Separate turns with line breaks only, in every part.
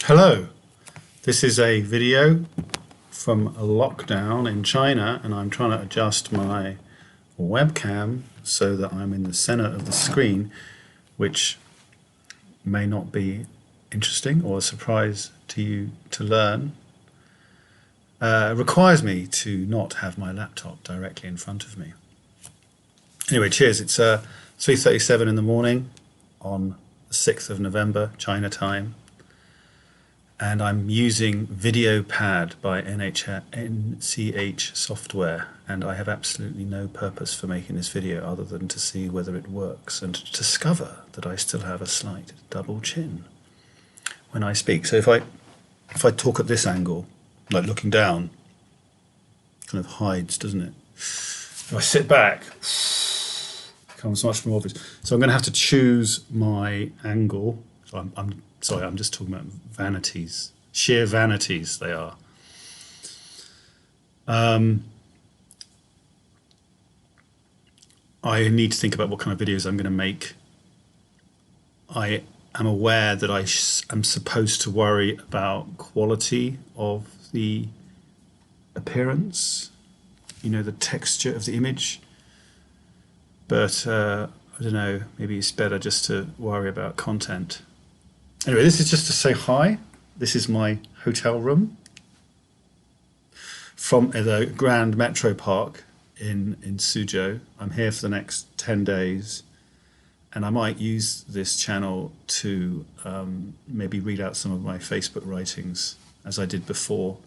Hello, this is a video from a lockdown in China, and I'm trying to adjust my webcam so that I'm in the center of the screen, which may not be interesting or a surprise to you to learn. Requires me to not have my laptop directly in front of me. Anyway, cheers. It's 3:37 in the morning on the 6th of November, China time. And I'm using VideoPad by NCH Software, and I have absolutely no purpose for making this video other than to see whether it works and to discover that I still have a slight double chin when I speak. So if I talk at this angle, like looking down, kind of hides, doesn't it? If I sit back, it becomes much more obvious. So I'm going to have to choose my angle. So I'm sorry, I'm just talking about vanities, sheer vanities they are. I need to think about what kind of videos I'm going to make. I am aware that I am supposed to worry about quality of the appearance, the texture of the image. But I don't know, maybe it's better just to worry about content. Anyway, this is just to say hi. This is my hotel room from the Grand Metro Park in Suzhou. I'm here for the next 10 days, and I might use this channel to maybe read out some of my Facebook writings as I did before.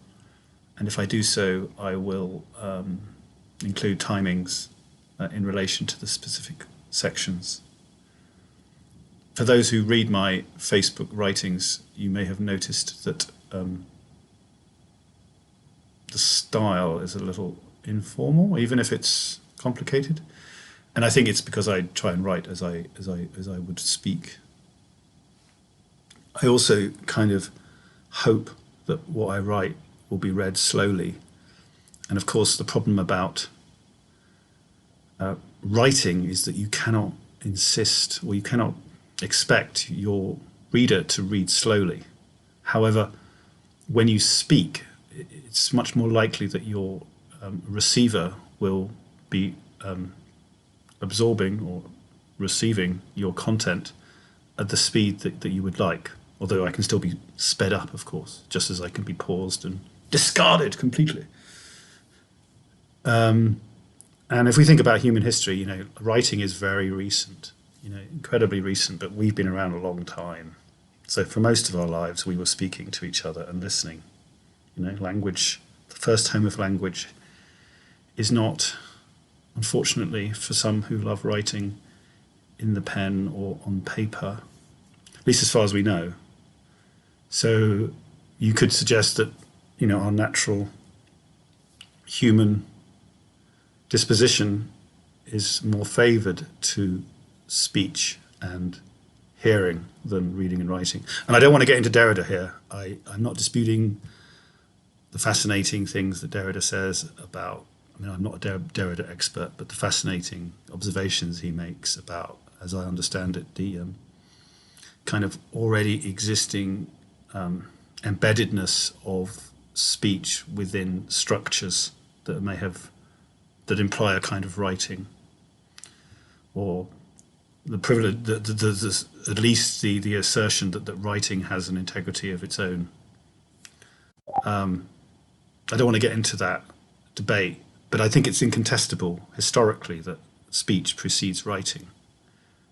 And if I do so, I will include timings in relation to the specific sections. For those who read my Facebook writings, you may have noticed that the style is a little informal, even if it's complicated. And I think it's because I try and write as I would speak. I also kind of hope that what I write will be read slowly. And of course, the problem about writing is that you cannot insist, or you cannot expect your reader to read slowly. However, when you speak, it's much more likely that your receiver will be absorbing or receiving your content at the speed that you would like. Although I can still be sped up, of course, just as I can be paused and discarded completely. And if we think about human history, writing is very recent. Incredibly recent, but we've been around a long time. So for most of our lives, we were speaking to each other and listening. Language, the first home of language, is not, unfortunately, for some who love writing in the pen or on paper, at least as far as we know. So you could suggest that, our natural human disposition is more favored to speech and hearing than reading and writing. And I don't want to get into Derrida here. I'm not disputing the fascinating things that Derrida says about, I'm not a Derrida expert, but the fascinating observations he makes about, as I understand it, the kind of already existing embeddedness of speech within structures that that imply a kind of writing, or the privilege, at least the assertion that writing has an integrity of its own. I don't want to get into that debate, but I think it's incontestable historically that speech precedes writing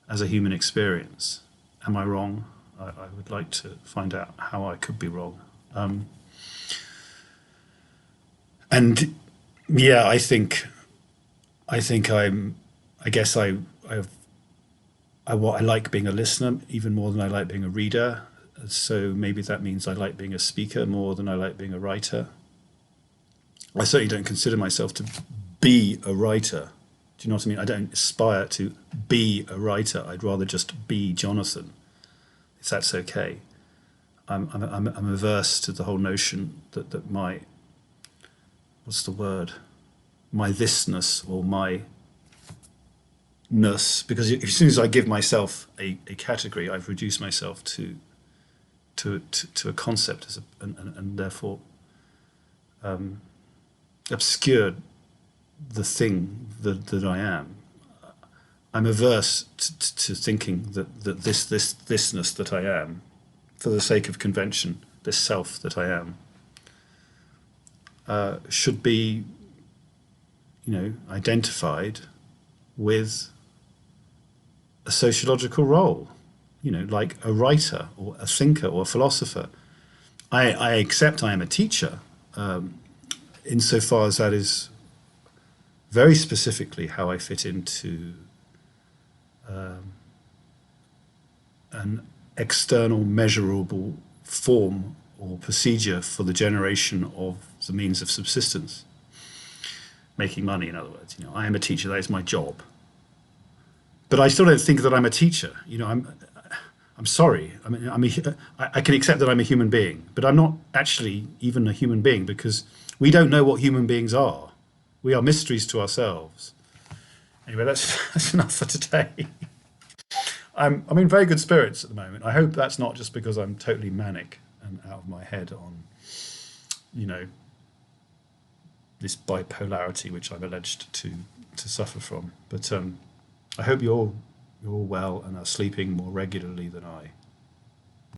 as a human experience. Am I wrong? I would like to find out how I could be wrong. And yeah, I like being a listener even more than I like being a reader. So maybe that means I like being a speaker more than I like being a writer. I certainly don't consider myself to be a writer. Do you know what I mean? I don't aspire to be a writer. I'd rather just be Jonathan, if that's okay. I'm averse to the whole notion that my, what's the word? My thisness or my ness, because as soon as I give myself a category, I've reduced myself to to a concept and therefore obscured the thing that I am. I'm averse to thinking that thisness that I am, for the sake of convention, this self that I am, should be, identified with a sociological role, like a writer or a thinker or a philosopher. I accept I am a teacher, insofar as that is very specifically how I fit into an external measurable form or procedure for the generation of the means of subsistence, making money, in other words. I am a teacher, that is my job. But I still don't think that I'm a teacher. I'm sorry. I mean, I can accept that I'm a human being, but I'm not actually even a human being, because we don't know what human beings are. We are mysteries to ourselves. Anyway, that's enough for today. I'm in very good spirits at the moment. I hope that's not just because I'm totally manic and out of my head on, this bipolarity which I'm alleged to suffer from. But I hope you're well and are sleeping more regularly than I.